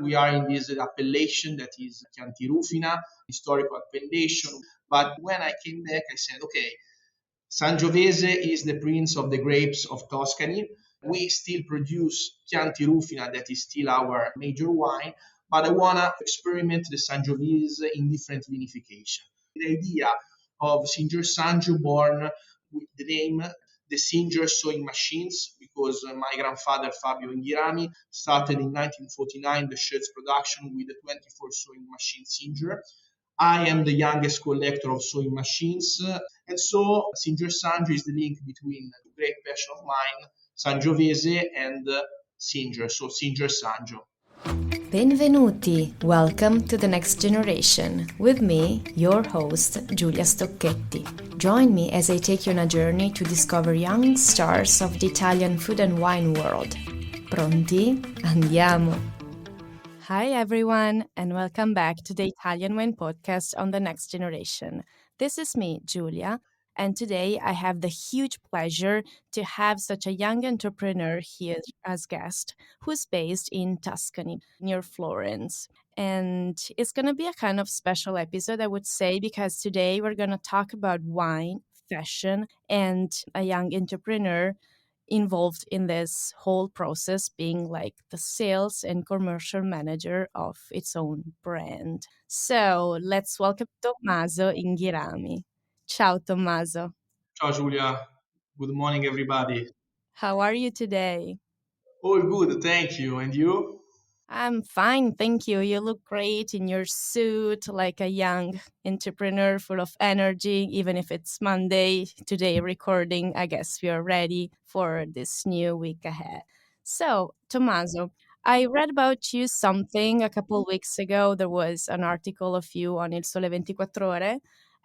We are in this appellation that is Chianti Rufina, historical appellation. But when I came back, I said, okay, Sangiovese is the prince of the grapes of Tuscany. We still produce Chianti Rufina, that is still our major wine, but I want to experiment the Sangiovese in different vinification. The idea of Singer Sangio born with the name the Singer sewing machines because my grandfather Fabio Inghirami started in 1949 the shirts production with the 24 sewing machine Singer. I am the youngest collector of sewing machines, and so Singer Sangio is the link between the great passion of mine, Sangiovese, and Singer, so Singer Sangio. Benvenuti! Welcome to the next generation. With me, your host, Giulia Stocchetti. Join me as I take you on a journey to discover young stars of the Italian food and wine world. Pronti? Andiamo! Hi everyone, and welcome back to the Italian Wine Podcast on the Next Generation. This is me, Giulia, and today I have the huge pleasure to have such a young entrepreneur here as guest who's based in Tuscany, near Florence. And it's going to be a kind of special episode, I would say, because today we're going to talk about wine, fashion, and a young entrepreneur involved in this whole process being like the sales and commercial manager of its own brand. So let's welcome Tommaso Inghirami. Ciao Tommaso. Ciao Giulia, good morning everybody. How are you today? All good, thank you. And you? I'm fine, thank you. You look great in your suit, like a young entrepreneur full of energy, even if it's Monday today recording. I guess we are ready for this new week ahead. So, Tommaso, I read about you something a couple weeks ago. There was an article of you on Il Sole 24 Ore,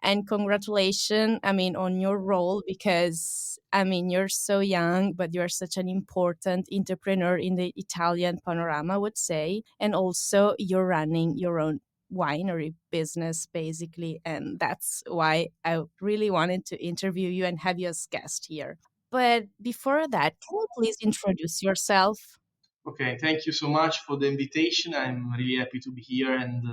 and congratulations, on your role because, you're so young, but you're such an important entrepreneur in the Italian panorama, I would say. And also, you're running your own winery business, basically. And that's why I really wanted to interview you and have you as guest here. But before that, can you please introduce yourself? Okay, thank you so much for the invitation. I'm really happy to be here and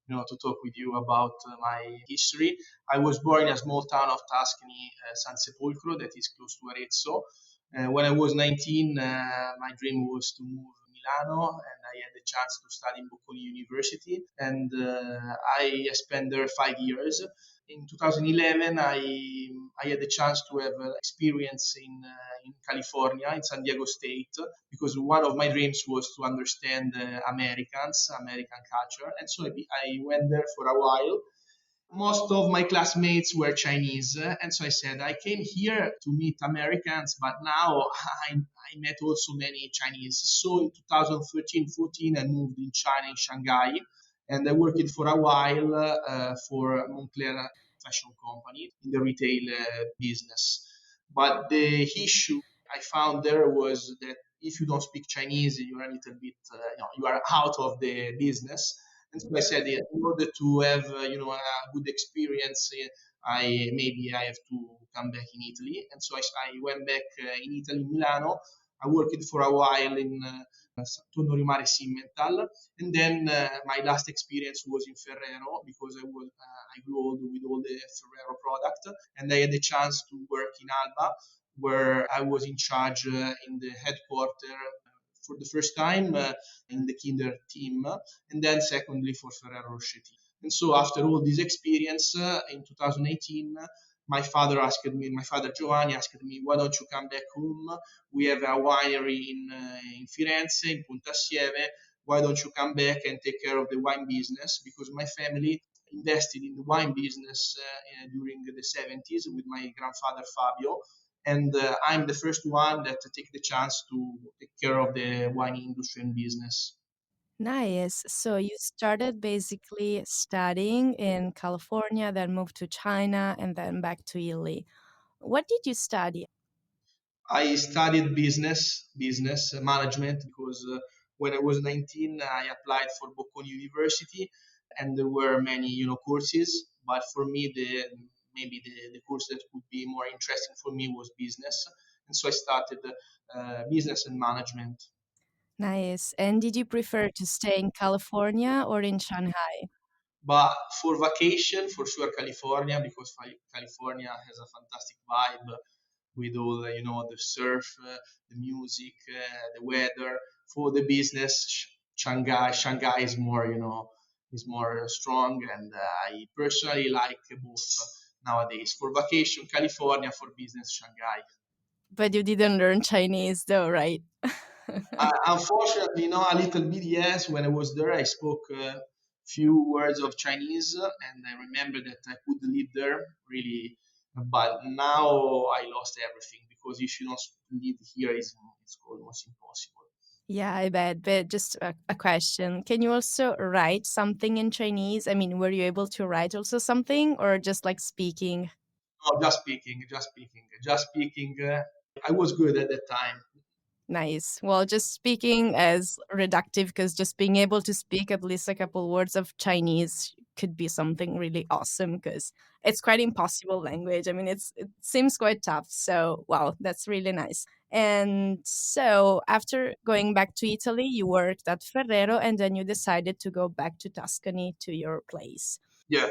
to talk with you about my history. I was born in a small town of Tuscany, San Sepolcro, that is close to Arezzo. When I was 19, my dream was to move to Milano, and I had the chance to study in Bocconi University, and I spent there 5 years. In 2011, I had the chance to have experience in California, in San Diego State, because one of my dreams was to understand American culture. And so I went there for a while. Most of my classmates were Chinese, and so I said, I came here to meet Americans, but now I met also many Chinese. So in 2013-14, I moved in China, in Shanghai, and I worked for a while for Moncler fashion company in the retail business. But the issue I found there was that if you don't speak Chinese, you are a little bit, you are out of the business. And so I said, yeah, in order to have, a good experience, I have to come back in Italy. And so I went back in Italy, Milano. I worked for a while in Tonno Rimare Simmental, and then my last experience was in Ferrero because I grew old with all the Ferrero product, and I had the chance to work in Alba, where I was in charge in the headquarters for the first time in the Kinder team, and then secondly for Ferrero Rocher. And so after all this experience in 2018, my father Giovanni asked me, why don't you come back home? We have a winery in Firenze, in Pontassieve. Why don't you come back and take care of the wine business? Because my family invested in the wine business during the 70s with my grandfather Fabio. And I'm the first one that take the chance to take care of the wine industry and business. Nice. So you started basically studying in California, then moved to China, and then back to Italy. What did you study? I studied business management because when I was 19, I applied for Bocconi University, and there were many, courses. But for me, the course that would be more interesting for me was business, and so I started business and management. Nice. And did you prefer to stay in California or in Shanghai? But for vacation, for sure, California, because California has a fantastic vibe with all the surf, the music, the weather. For the business, Shanghai is more is more strong, and I personally like both nowadays. For vacation, California; for business, Shanghai. But you didn't learn Chinese though, right? Unfortunately, a little bit, yes. When I was there, I spoke a few words of Chinese, and I remember that I could live there really. But now I lost everything because if you don't live here, it's almost impossible. Yeah, I bet. But just a question. Can you also write something in Chinese? I mean, were you able to write also something or just like speaking? No, just speaking, just speaking, just speaking. I was good at that time. Nice. Well, just speaking as reductive, because just being able to speak at least a couple words of Chinese could be something really awesome because it's quite impossible language. I mean, it seems quite tough. So, wow, that's really nice. And so, after going back to Italy, you worked at Ferrero, and then you decided to go back to Tuscany to your place. Yeah.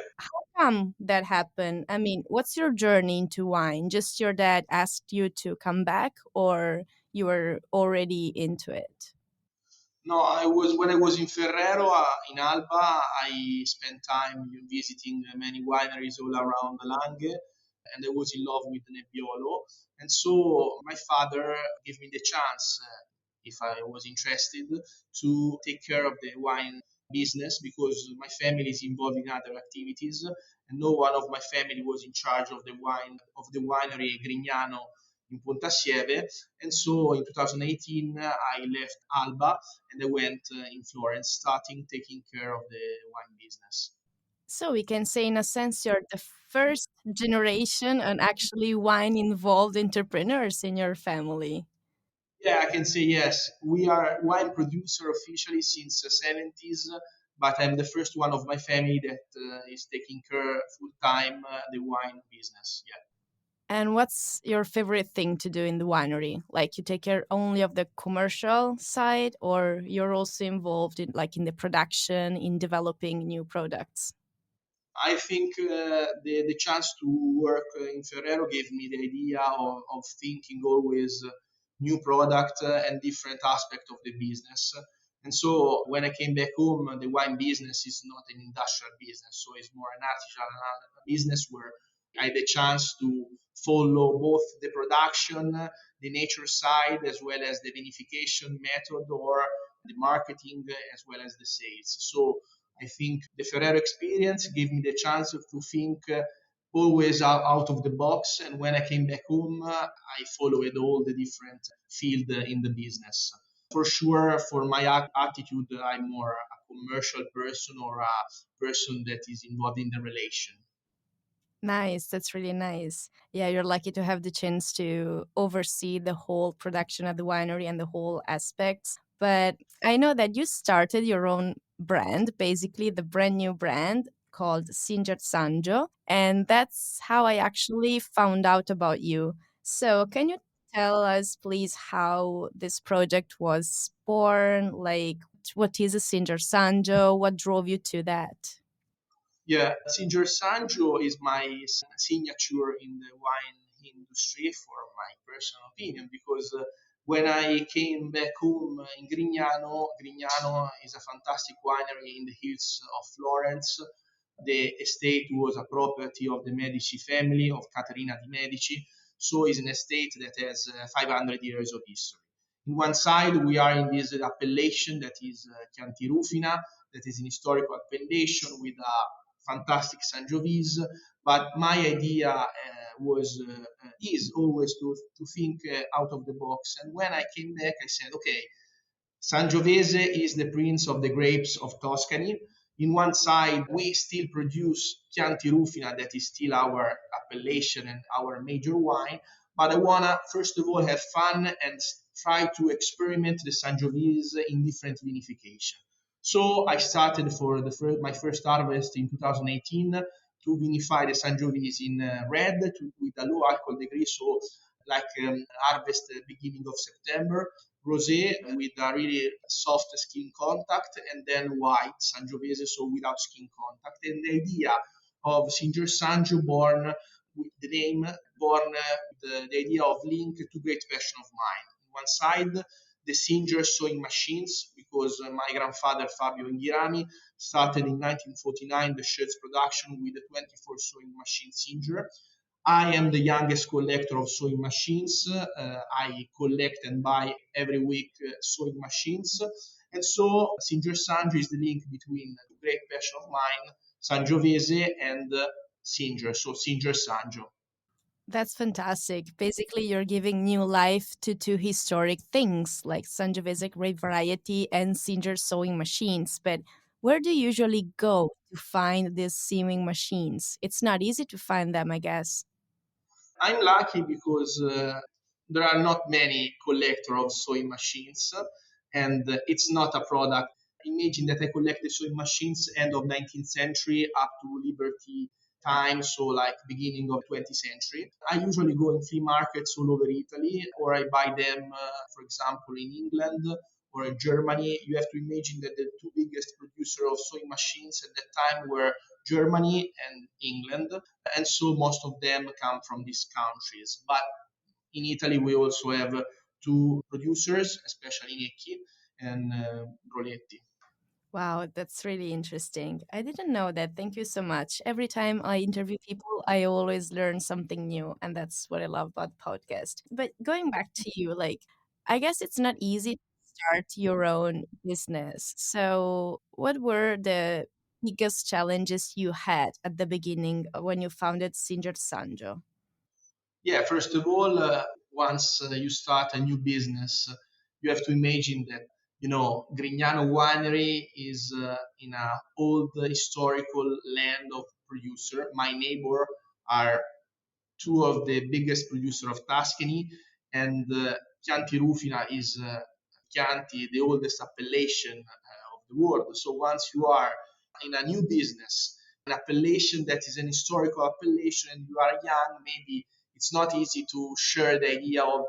Come that happened? I mean, what's your journey into wine? Just your dad asked you to come back, or you were already into it? No, I was when I was in Ferrero in Alba. I spent time visiting many wineries all around the Langhe, and I was in love with Nebbiolo. And so my father gave me the chance, if I was interested, to take care of the wine business because my family is involved in other activities, and no one of my family was in charge of the winery Grignano in Pontassieve. And so in 2018, I left Alba and I went in Florence, starting taking care of the wine business. So we can say, in a sense, you're the first generation and actually wine involved entrepreneurs in your family. Yeah, I can say yes. We are wine producer officially since the 70s, but I'm the first one of my family that is taking care full time the wine business. Yeah. And what's your favorite thing to do in the winery? Like you take care only of the commercial side, or you're also involved in like in the production, in developing new products? I think the chance to work in Ferrero gave me the idea of thinking always new product and different aspect of the business. And so when I came back home, the wine business is not an industrial business, so it's more an artisanal business where I had the chance to follow both the production, the nature side, as well as the vinification method or the marketing, as well as the sales. So I think the Ferrero experience gave me the chance to think always out of the box. And when I came back home, I followed all the different field in the business. For sure, for my attitude, I'm more a commercial person or a person that is involved in the relation. Nice. That's really nice. Yeah, you're lucky to have the chance to oversee the whole production at the winery and the whole aspects. But I know that you started your own brand, basically the brand new brand called Singer Sanjo. And that's how I actually found out about you. So, can you tell us, please, how this project was born? Like, what is a Singer Sanjo? What drove you to that? Yeah, Singer Sanjo is my signature in the wine industry, for my personal opinion, because when I came back home in Grignano is a fantastic winery in the hills of Florence. The estate was a property of the Medici family, of Caterina di Medici, so it's an estate that has 500 years of history. In one side, we are in this appellation that is Chianti Rufina, that is an historical appellation with a fantastic Sangiovese. But my idea is always to think out of the box. And when I came back, I said, okay, Sangiovese is the prince of the grapes of Tuscany. In one side, we still produce Chianti Rufina, that is still our appellation and our major wine. But I wanna first of all have fun and try to experiment the Sangiovese in different vinification. So I started for my first harvest in 2018 to vinify the Sangiovese in red with a low alcohol degree, so like harvest beginning of September rosé with a really soft skin contact, and then white Sangiovese, so without skin contact. And the idea of Singer Sangio born with the name, born with the idea of link to great passion of mine. On one side, the Singer sewing machines, because my grandfather Fabio Inghirami started in 1949 the shirts production with the 24 sewing machine Singer. I am the youngest collector of sewing machines. I collect and buy every week sewing machines. And so Singer Sangio is the link between the great passion of mine, Sangiovese, and Singer, so Singer Sangio. That's fantastic. Basically, you're giving new life to two historic things like Sangiovese grape variety and Singer sewing machines. But where do you usually go to find these sewing machines? It's not easy to find them, I guess. I'm lucky because there are not many collector of sewing machines, and it's not a product. Imagine that I collected sewing machines end of 19th century up to Liberty time, so like beginning of 20th century. I usually go in flea markets all over Italy, or I buy them, for example, in England or in Germany. You have to imagine that the two biggest producers of sewing machines at that time were Germany and England, and so most of them come from these countries. But in Italy, we also have two producers, especially Necchi and Roletti. Wow, that's really interesting. I didn't know that. Thank you so much. Every time I interview people, I always learn something new, and that's what I love about podcast. But going back to you, like, I guess it's not easy to start your own business. So, what were the biggest challenges you had at the beginning when you founded Singer Sanjo? Yeah, first of all, once you start a new business, you have to imagine that Grignano winery is in a old historical land of producer. My neighbor are two of the biggest producer of Tuscany, and Chianti Rufina is Chianti, the oldest appellation of the world. So once you are in a new business, an appellation that is an historical appellation, and you are young, maybe it's not easy to share the idea of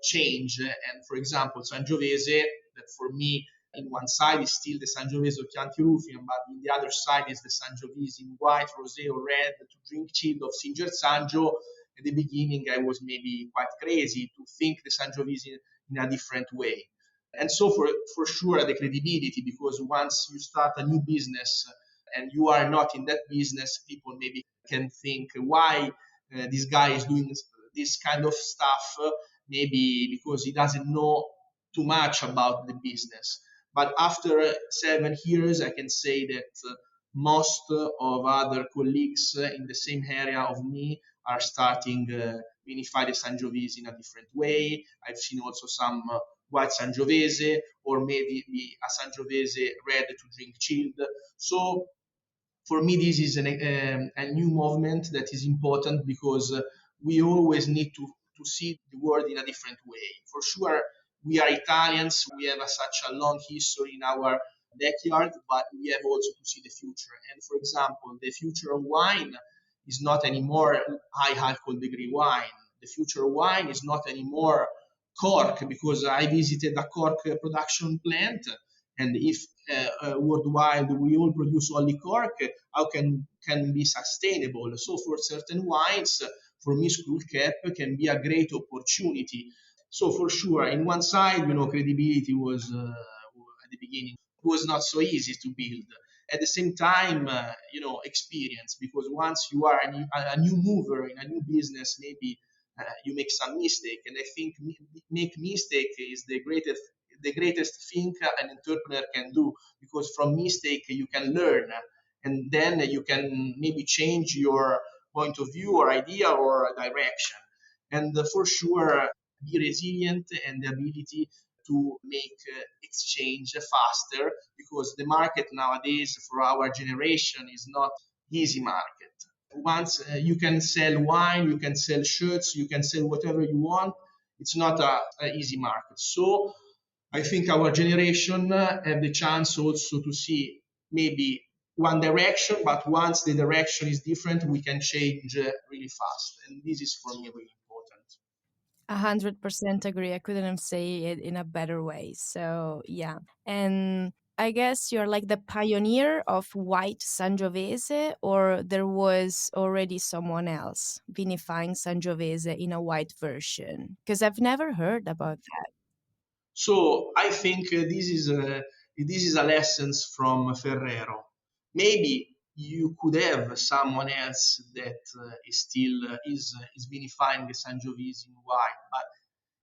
change. And for example, Sangiovese, that for me in one side is still the Sangiovese of Chianti Rufina, but in the other side is the Sangiovese in white, rosé, or red to drink chilled of Singer Sangio. At the beginning, I was maybe quite crazy to think the Sangiovese in a different way. And so for sure the credibility, because once you start a new business and you are not in that business, people maybe can think why this guy is doing this kind of stuff, maybe because he doesn't know too much about the business. But after 7 years, I can say that most of other colleagues in the same area of me are starting vinify the Sangiovese in a different way. I've seen also some white Sangiovese, or maybe a Sangiovese red to drink chilled. So for me, this is a new movement that is important because we always need to see the world in a different way. For sure, we are Italians, we have such a long history in our backyard, but we have also to see the future. And for example, the future of wine is not anymore high alcohol degree wine. The future of wine is not anymore cork, because I visited a cork production plant, and if worldwide we all produce only cork, how can be sustainable? So for certain wines, for me, screw cap can be a great opportunity. So for sure, in one side, credibility was at the beginning was not so easy to build. At the same time, experience, because once you are a new mover in a new business, maybe you make some mistake, and I think make mistake is the greatest thing an entrepreneur can do, because from mistake you can learn, and then you can maybe change your point of view or idea or direction. And for sure, be resilient and the ability to make exchange faster, because the market nowadays for our generation is not easy market. Once you can sell wine, you can sell shirts, you can sell whatever you want. It's not a easy market. So I think our generation have the chance also to see maybe one direction, but once the direction is different, we can change really fast. And this is for me really important. 100% agree. I couldn't say it in a better way. So, yeah. And I guess you're like the pioneer of white Sangiovese, or there was already someone else vinifying Sangiovese in a white version? Because I've never heard about that. So I think this is a lesson from Ferrero. Maybe you could have someone else that is still is vinifying the Sangiovese in white, but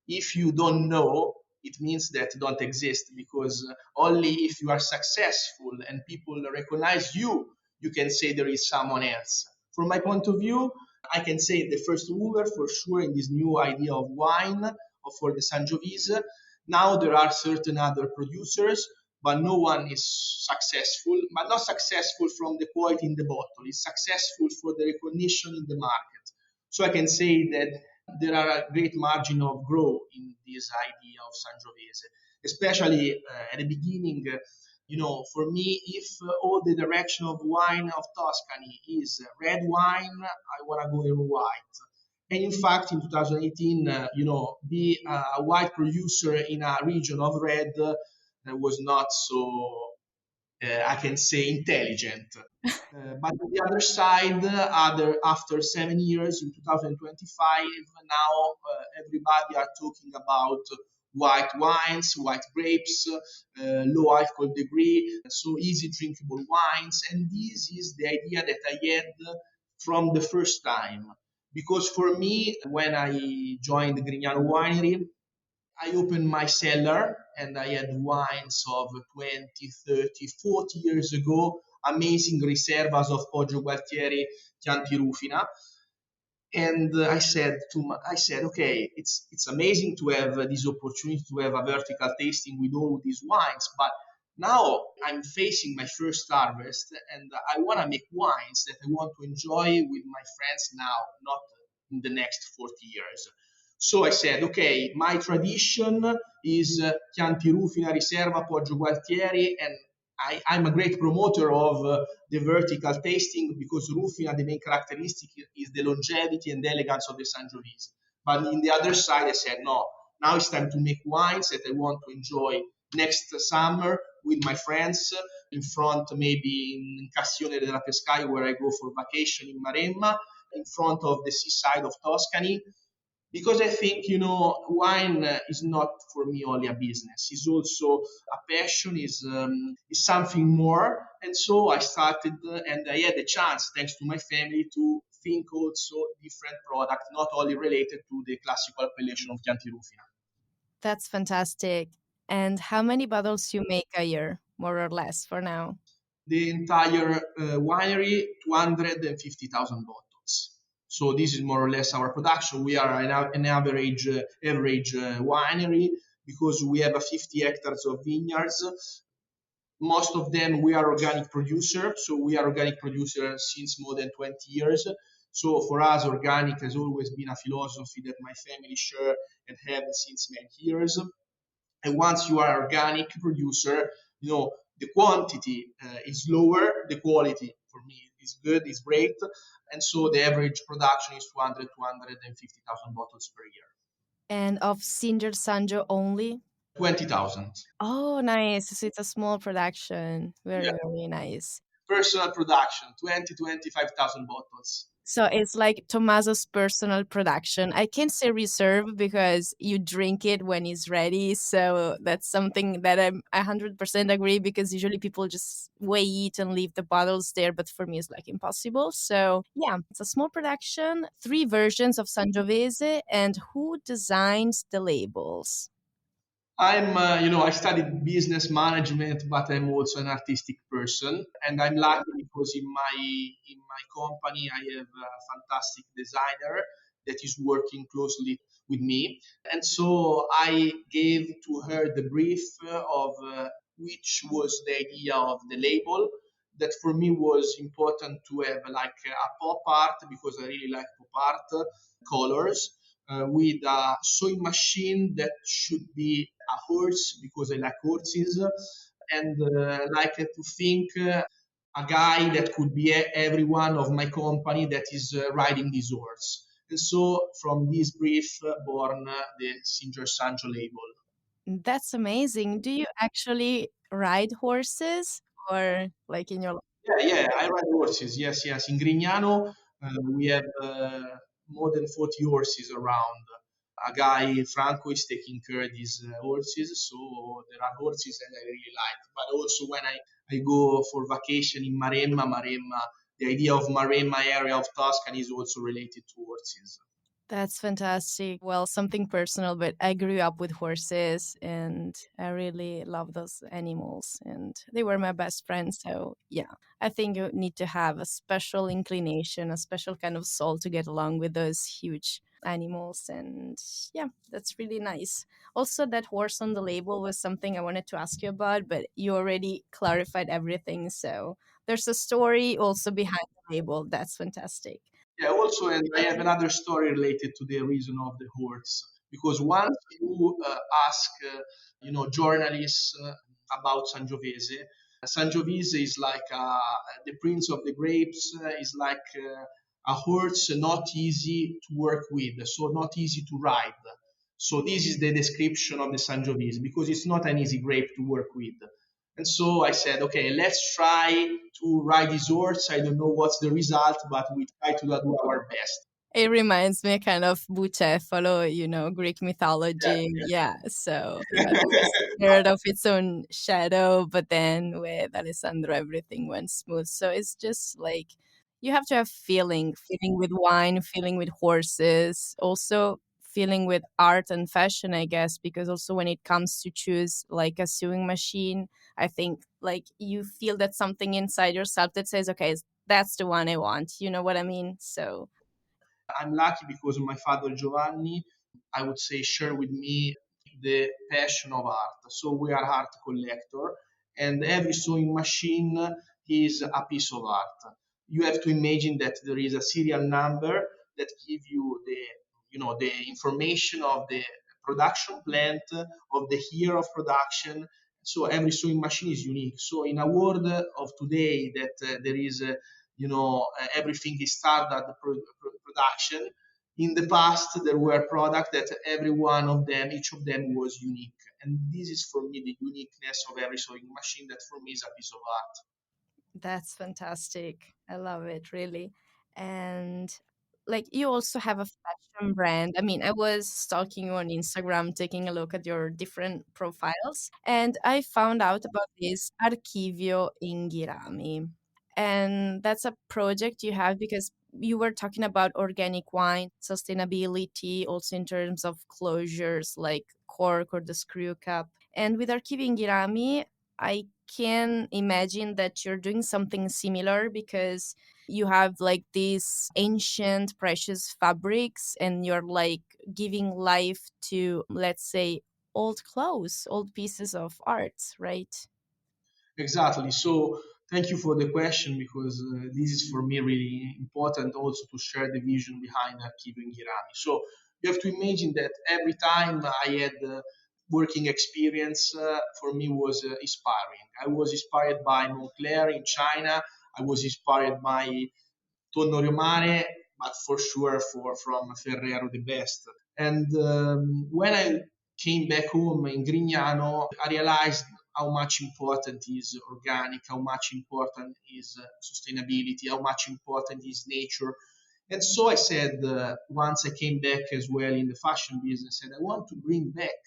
if you don't know, it means that don't exist, because only if you are successful and people recognize you, you can say there is someone else. From my point of view, I can say the first mover for sure in this new idea of wine or for the Sangiovese. Now there are certain other producers, but no one is successful, but not successful from the quality in the bottle. It's successful for the recognition in the market. So I can say that there are a great margin of growth in this idea of Sangiovese, especially at the beginning. For me, if all the direction of wine of Tuscany is red wine, I want to go in white. And in fact, in 2018, be a white producer in a region of red was not so, I can say, intelligent. But on the other side, after 7 years in 2025, now everybody are talking about white wines, white grapes, low alcohol degree, so easy drinkable wines. And this is the idea that I had from the first time. Because for me, when I joined the Grignano winery, I opened my cellar and I had wines of 20, 30, 40 years ago, amazing reservas of Poggio Gualtieri, Chianti Rufina. And I said, okay, it's amazing to have this opportunity to have a vertical tasting with all these wines, but now I'm facing my first harvest, and I want to make wines that I want to enjoy with my friends now, not in the next 40 years. So I said, okay, my tradition is Chianti Rufina, Riserva, Poggio Gualtieri, and I'm a great promoter of the vertical tasting, because Rufina, the main characteristic is the longevity and elegance of the Sangiovese. But in the other side, I said, no, now it's time to make wines that I want to enjoy next summer with my friends in front, maybe in Castione della Pescaia, where I go for vacation in Maremma, in front of the seaside of Tuscany, because I think wine is not for me only a business. It's also a passion. Is something more. And so I started, and I had the chance, thanks to my family, to think also different products, not only related to the classical appellation of Chianti Rufina. That's fantastic. And how many bottles you make a year, more or less, for now? The entire winery, 250,000 bottles. So this is more or less our production. We are an average winery, because we have 50 hectares of vineyards. Most of them we are organic producer, so we are organic producer since more than 20 years. So for us, organic has always been a philosophy that my family share and have since many years. And once you are organic producer, the quantity is lower, the quality for me is good, is great, and so the average production is 250,000 bottles per year. And of Singer Sanjo only? 20,000. Oh, nice. So it's a small production. Yeah, Very, very nice. personal production, 25,000 bottles. So it's like Tommaso's personal production. I can't say reserve because you drink it when it's ready. So that's something that I'm 100% agree, because usually people just wait and leave the bottles there. But for me, it's like impossible. So yeah, it's a small production, 3 versions of Sangiovese. And who designs the labels? I studied business management, but I'm also an artistic person, and I'm lucky because in my company I have a fantastic designer that is working closely with me, and so I gave to her the brief of which was the idea of the label. That for me was important to have like a pop art, because I really like pop art colors, with a sewing machine that should be a horse, because I like horses, and like to think a guy that could be every one of my company that is riding this horse. And so from this brief born the Singer Sancho label. That's amazing. Do you actually ride horses or like in your Yeah, I ride horses. Yes, yes. In Grignano, we have more than 40 horses around. A guy, Franco, is taking care of these horses. So there are horses and I really like. But also when I go for vacation in Maremma, the idea of Maremma area of Tuscany is also related to horses. That's fantastic. Well, something personal, but I grew up with horses and I really love those animals and they were my best friends. So, yeah, I think you need to have a special inclination, a special kind of soul to get along with those huge animals. And yeah, that's really nice. Also, that horse on the label was something I wanted to ask you about, but you already clarified everything. So, there's a story also behind the label. That's fantastic. Yeah, also, and I have another story related to the reason of the hordes. Because once you ask, journalists about Sangiovese, Sangiovese is like the prince of the grapes, is like a horse not easy to work with, so not easy to ride. So this is the description of the Sangiovese because it's not an easy grape to work with. And so I said, okay, let's try to ride this horse. I don't know what's the result, but we try to do our best. It reminds me kind of Bucefalo, Greek Yeah, mythology. yeah. Yeah, so that was scared of its own shadow, but then with Alessandro, everything went smooth. So it's just like you have to have feeling with wine, feeling with horses, also feeling with art and fashion, I guess, because also when it comes to choose like a sewing machine, I think like you feel that something inside yourself that says, okay, that's the one I want. You know what I mean? So I'm lucky because my father Giovanni, I would say, shared with me the passion of art. So we are art collector, and every sewing machine is a piece of art. You have to imagine that there is a serial number that give you the information of the production plant of the year of production. So every sewing machine is unique. So in a world of today that there is everything is standard production. In the past, there were products that every one of them, each of them was unique. And this is for me the uniqueness of every sewing machine that for me is a piece of art. that's fantastic. I love it, really. And like you also have a fashion brand. I mean, I was stalking you on Instagram, taking a look at your different profiles, and I found out about this Archivio Inghirami. And that's a project you have because you were talking about organic wine, sustainability, also in terms of closures like cork or the screw cap. And with Archivio Inghirami, I can imagine that you're doing something similar because you have like these ancient precious fabrics and you're like giving life to, let's say, old clothes, old pieces of art, right? Exactly. So thank you for the question because this is for me really important also to share the vision behind Archivio Inghirami. So you have to imagine that every time I had working experience for me was inspiring. I was inspired by Montclair in China. I was inspired by Tonno Riomare, but for sure from Ferrero the best. And when I came back home in Grignano, I realized how much important is organic, how much important is sustainability, how much important is nature. And so I said, once I came back as well in the fashion business, and I want to bring back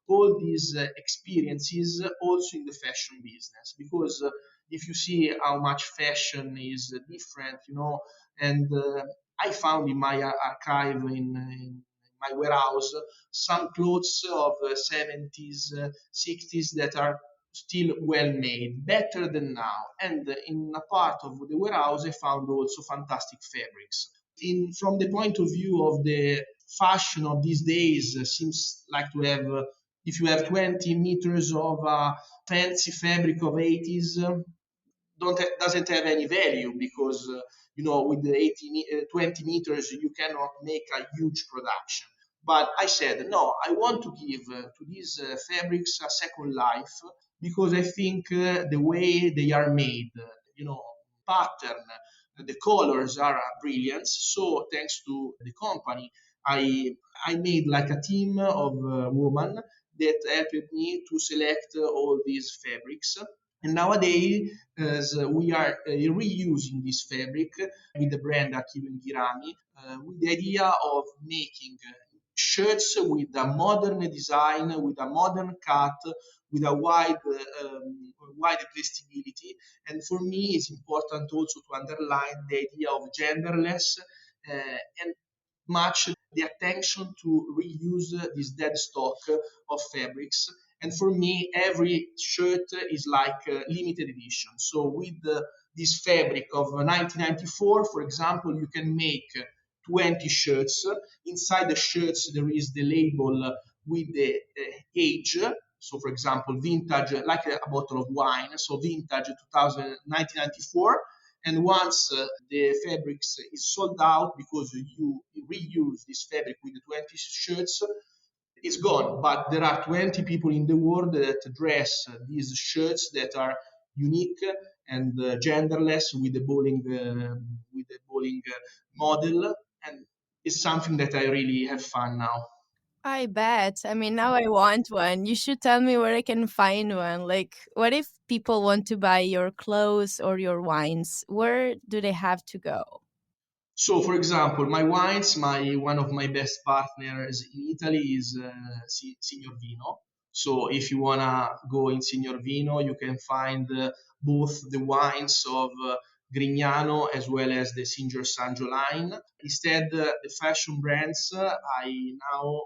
all these experiences also in the fashion business because if you see how much fashion is different, and I found in my archive in my warehouse some clothes of 70s, 60s that are still well made, better than now. And in a part of the warehouse, I found also fantastic fabrics. From the point of view of the fashion of these days, seems like to have if you have 20 meters of fancy fabric of 80s, doesn't have any value because with the 20 meters you cannot make a huge production. But I said no, I want to give to these fabrics a second life because I think the way they are made, pattern, the colors are brilliant. So thanks to the company, I I made like a team of women that helped me to select all these fabrics. And nowadays, we are reusing this fabric with the brand Marchi Inghirami, with the idea of making shirts with a modern design, with a modern cut, with a wide vestibility. And for me, it's important also to underline the idea of genderless and much the attention to reuse this dead stock of fabrics. And for me, every shirt is like a limited edition. So with this fabric of 1994, for example, you can make 20 shirts. Inside the shirts, there is the label with the age. So, for example, vintage, like a bottle of wine. So, vintage 1994. And once the fabrics is sold out because you reuse this fabric with the 20 shirts, it's gone. But there are 20 people in the world that dress these shirts that are unique and genderless with the bowling model, and it's something that I really have fun now. I bet. I mean, now I want one. You should tell me where I can find one. Like, what if people want to buy your clothes or your wines? Where do they have to go? So, for example, my wines, my one of my best partners in Italy is Signor Vino. So, if you wanna go in Signor Vino, you can find both the wines of Grignano as well as the Signor Sangio line. Instead, the fashion brands, I now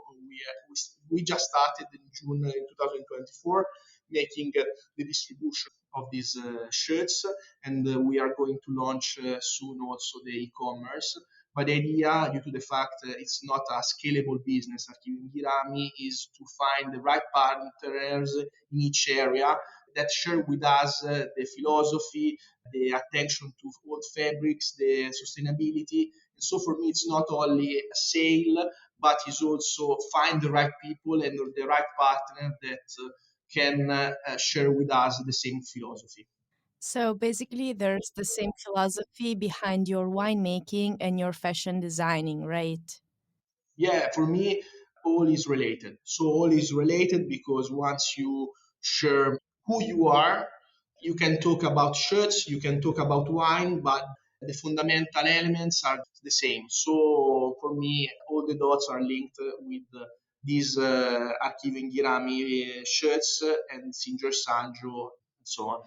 we just started in June in 2024 making the distribution of these shirts, and we are going to launch soon also the e-commerce. But the idea, due to the fact it's not a scalable business, Archivio Inghirami, is to find the right partners in each area that share with us the philosophy, the attention to old fabrics, the sustainability. And so for me, it's not only a sale, but it's also find the right people and the right partner that can share with us the same philosophy. So basically, there's the same philosophy behind your winemaking and your fashion designing, right? Yeah, for me, all is related. So all is related because once you share who you are, you can talk about shirts, you can talk about wine, but the fundamental elements are the same. So for me, all the dots are linked with these Archivio Inghirami shirts and Singer Sangio and so on.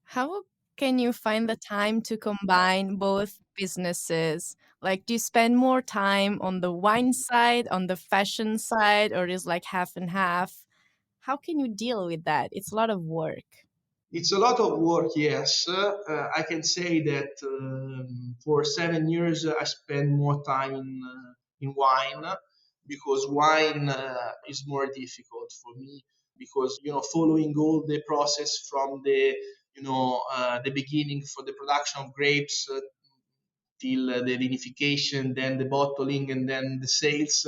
How can you find the time to combine both businesses? Like, do you spend more time on the wine side, on the fashion side, or is like half and half? How can you deal with that? It's a lot of work. It's a lot of work, yes. I can say that for 7 years I spent more time in wine because wine is more difficult for me because following all the process from the beginning for the production of grapes till the vinification, then the bottling, and then the sales.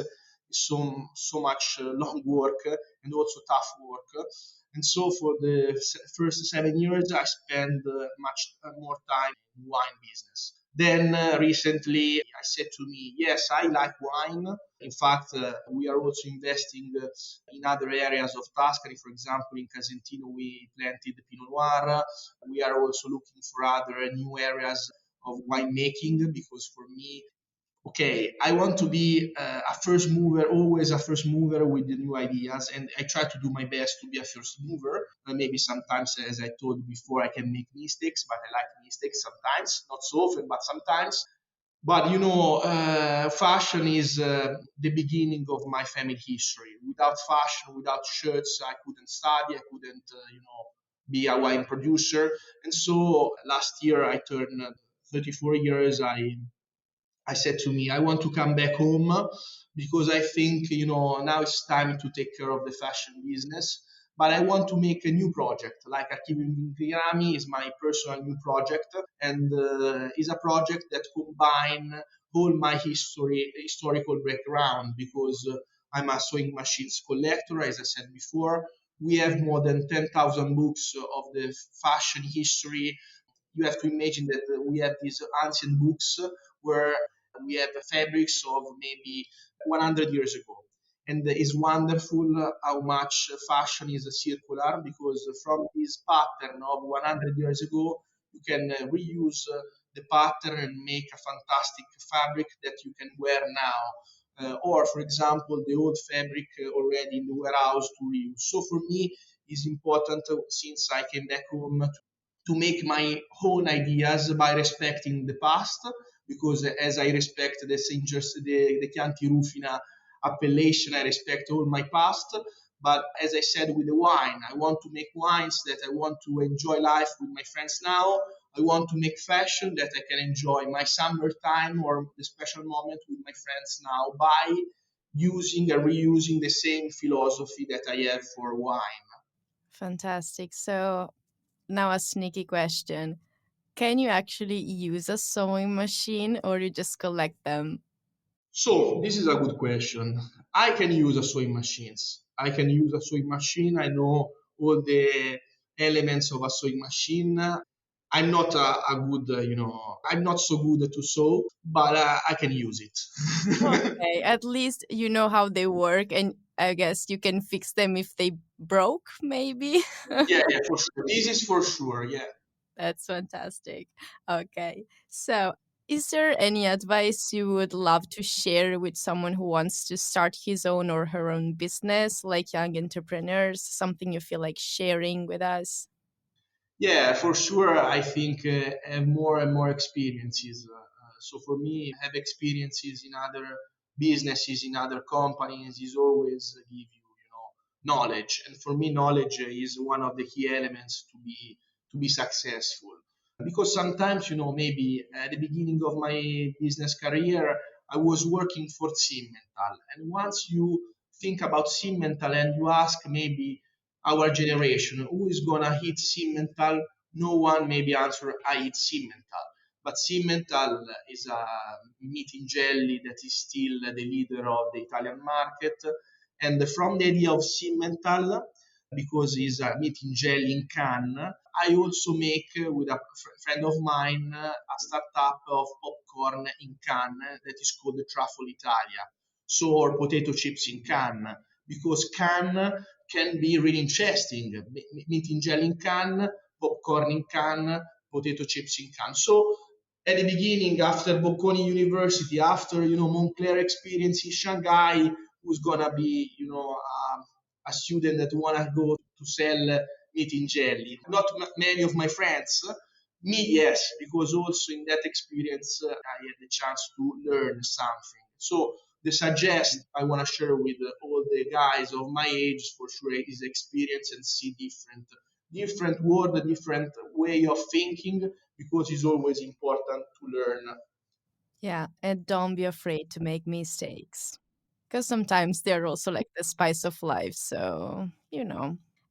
So much long work and also tough work. And so for the first 7 years, I spent much more time in wine business. Then recently, I said to me, yes, I like wine. In fact, we are also investing in other areas of Tuscany. For example, in Casentino, we planted Pinot Noir. We are also looking for other new areas of winemaking because for me, okay, I want to be a first mover, always a first mover with the new ideas, and I try to do my best to be a first mover. Maybe sometimes, as I told before, I can make mistakes, but I like mistakes sometimes, not so often, but sometimes. But fashion is the beginning of my family history. Without fashion, without shirts, I couldn't study. I couldn't, be a wine producer. And so last year I turned 34 years. I said to me, I want to come back home because I think, now it's time to take care of the fashion business. But I want to make a new project, like Archivio Inghirami is my personal new project, and is a project that combine all my historical background because I'm a sewing machines collector, as I said before. We have more than 10,000 books of the fashion history you have to imagine that we have these ancient books where we have fabrics of maybe 100 years ago. And it's wonderful how much fashion is circular, because from this pattern of 100 years ago, you can reuse the pattern and make a fantastic fabric that you can wear now. Or, for example, the old fabric already in the warehouse to reuse. So for me, it's important since I came back home to make my own ideas by respecting the past, because as I respect the Singers, the Chianti Rufina appellation, I respect all my past. But as I said with the wine, I want to make wines that I want to enjoy life with my friends now. I want to make fashion that I can enjoy my summertime or the special moment with my friends now by using and reusing the same philosophy that I have for wine. Fantastic. So now a sneaky question. Can you actually use a sewing machine or you just collect them? So this is a good question. I can use a sewing machines. I can use a sewing machine. I know all the elements of a sewing machine. I'm not a good, I'm not so good to sew, but I can use it. Okay, at least you know how they work, and I guess you can fix them if they broke, maybe. Yeah, yeah, for sure. This is for sure. Yeah. That's fantastic. Okay, so is there any advice you would love to share with someone who wants to start his own or her own business, like young entrepreneurs? Something you feel like sharing with us? Yeah, for sure. I think have more and more experiences. So for me, have experiences in other businesses, in other companies is always give you, knowledge. And for me, knowledge is one of the key elements to be successful. Because sometimes, maybe at the beginning of my business career, I was working for Simmental, and once you think about Simmental and you ask maybe our generation, who is gonna hit Simmental? No one maybe answer, I eat Simmental. But Simmental is a meat in jelly that is still the leader of the Italian market. And from the idea of Simmental, because it's a meat in jelly in can, I also make with a friend of mine a startup of popcorn in can that is called Truffle Italia. So, or potato chips in can, because can be really interesting. Meat in jelly in can, popcorn in can, potato chips in can. So at the beginning, after Bocconi University, after Montclair experience in Shanghai, who's gonna be a student that wanna go to sell meat in jelly? Not many of my friends. Me, yes, because also in that experience, I had the chance to learn something. So the suggest I want to share with all the guys of my age for sure is experience and see different world, a different way of thinking, because it's always important to learn. Yeah, and don't be afraid to make mistakes. Because sometimes they're also like the spice of life. So,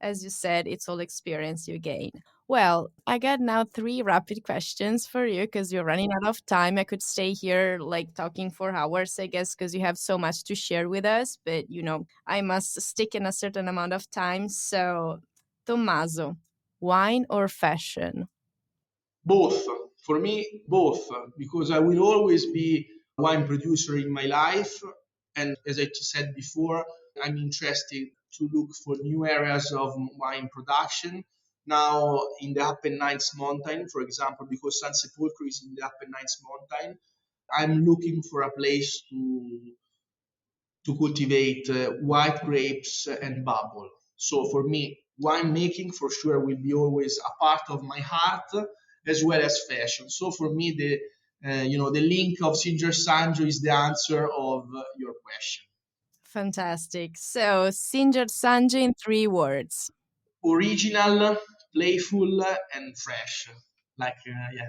as you said, it's all experience you gain. Well, I got now three rapid questions for you because you're running out of time. I could stay here like talking for hours, I guess, because you have so much to share with us. But, I must stick in a certain amount of time. So, Tommaso, wine or fashion? Both. For me, both, because I will always be a wine producer in my life. And as I said before, I'm interested to look for new areas of wine production. Now, in the Apennines Mountain, for example, because San Sepolcro is in the Apennines Mountain, I'm looking for a place to cultivate white grapes and bubble. So for me, winemaking for sure will be always a part of my heart as well as fashion. So for me, the link of Singer Sanjo is the answer of your question. Fantastic. So, Singer Sanji in 3 words. Original, playful, and fresh. Like yeah,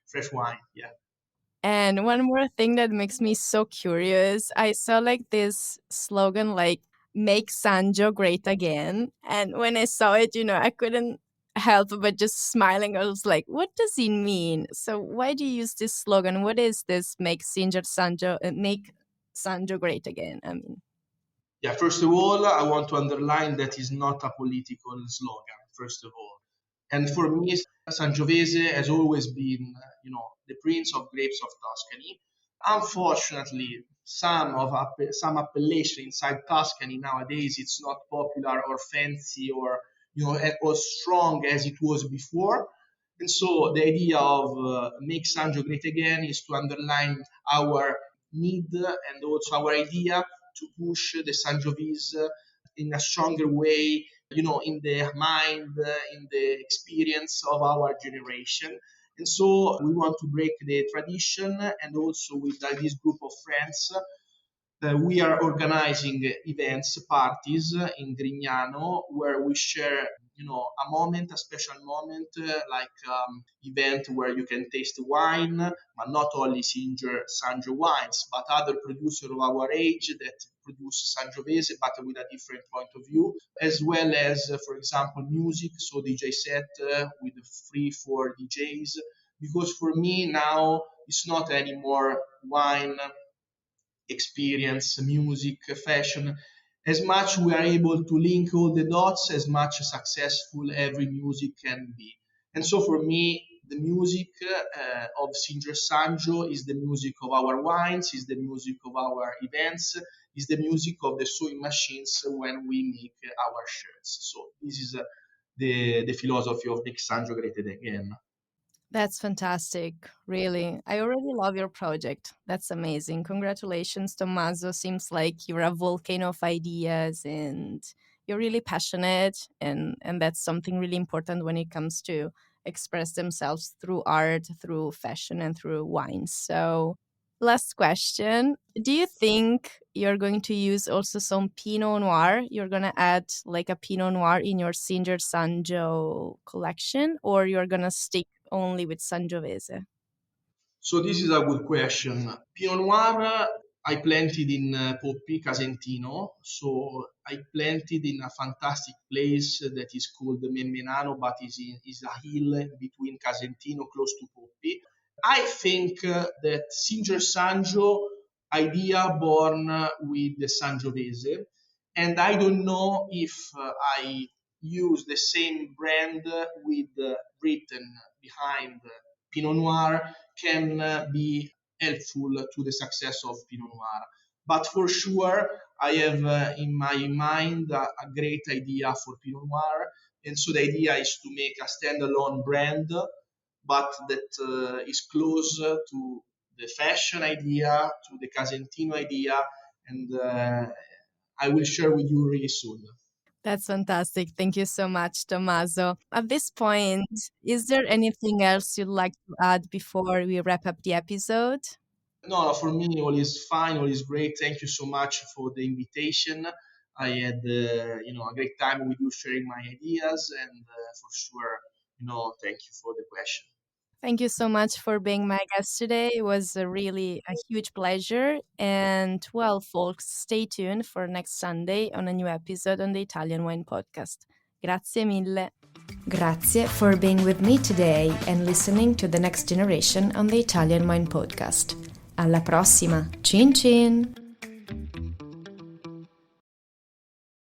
fresh wine. Yeah. And one more thing that makes me so curious, I saw like this slogan like make Sanjo great again. And when I saw it, I couldn't help but just smiling. I was like, what does it mean? So why do you use this slogan? What is this make Sanjo great again? I mean, Yeah, first of all, I want to underline that is not a political slogan, first of all. And for me, Sangiovese has always been, the prince of grapes of Tuscany. Unfortunately, some appellation inside Tuscany nowadays it's not popular or fancy or as strong as it was before. And so the idea of make Sangio great again is to underline our need and also our idea to push the Sangiovese in a stronger way, in the mind, in the experience of our generation. And so we want to break the tradition, and also with this group of friends, we are organizing events, parties in Grignano where we share, a moment, a special moment, like event where you can taste wine, but not only Sangio wines, but other producers of our age that produce Sangiovese, but with a different point of view, as well as, for example, music, so DJ set with free for DJs. Because for me now, it's not anymore wine experience, music, fashion. As much we are able to link all the dots, as much successful every music can be. And so for me, the music of Singer Sangio is the music of our wines, is the music of our events, is the music of the sewing machines when we make our shirts. So this is the philosophy of Make Sangio Great Again. That's fantastic, really. I already love your project. That's amazing. Congratulations, Tommaso. Seems like you're a volcano of ideas and you're really passionate, and that's something really important when it comes to express themselves through art, through fashion, and through wine. So, last question. Do you think you're going to use also some Pinot Noir? You're going to add like a Pinot Noir in your Singer Sangio collection, or you're going to stick only with Sangiovese? So this is a good question. Pinot Noir, I planted in Poppi, Casentino. So I planted in a fantastic place that is called Memmenano, but is a hill between Casentino, close to Poppi. I think that Singer Sangio idea born with the Sangiovese, and I don't know if I use the same brand with written behind Pinot Noir can be helpful to the success of Pinot Noir. But for sure, I have in my mind a great idea for Pinot Noir. And so the idea is to make a standalone brand, but that is close to the fashion idea, to the Casentino idea, and I will share with you really soon. That's fantastic. Thank you so much, Tommaso. At this point, is there anything else you'd like to add before we wrap up the episode? No, for me, all is fine, all is great. Thank you so much for the invitation. I had, a great time with you sharing my ideas, and for sure, thank you for the question. Thank you so much for being my guest today. It was really a huge pleasure. And well, folks, stay tuned for next Sunday on a new episode on the Italian Wine Podcast. Grazie mille. Grazie for being with me today and listening to the next generation on the Italian Wine Podcast. Alla prossima. Cin cin!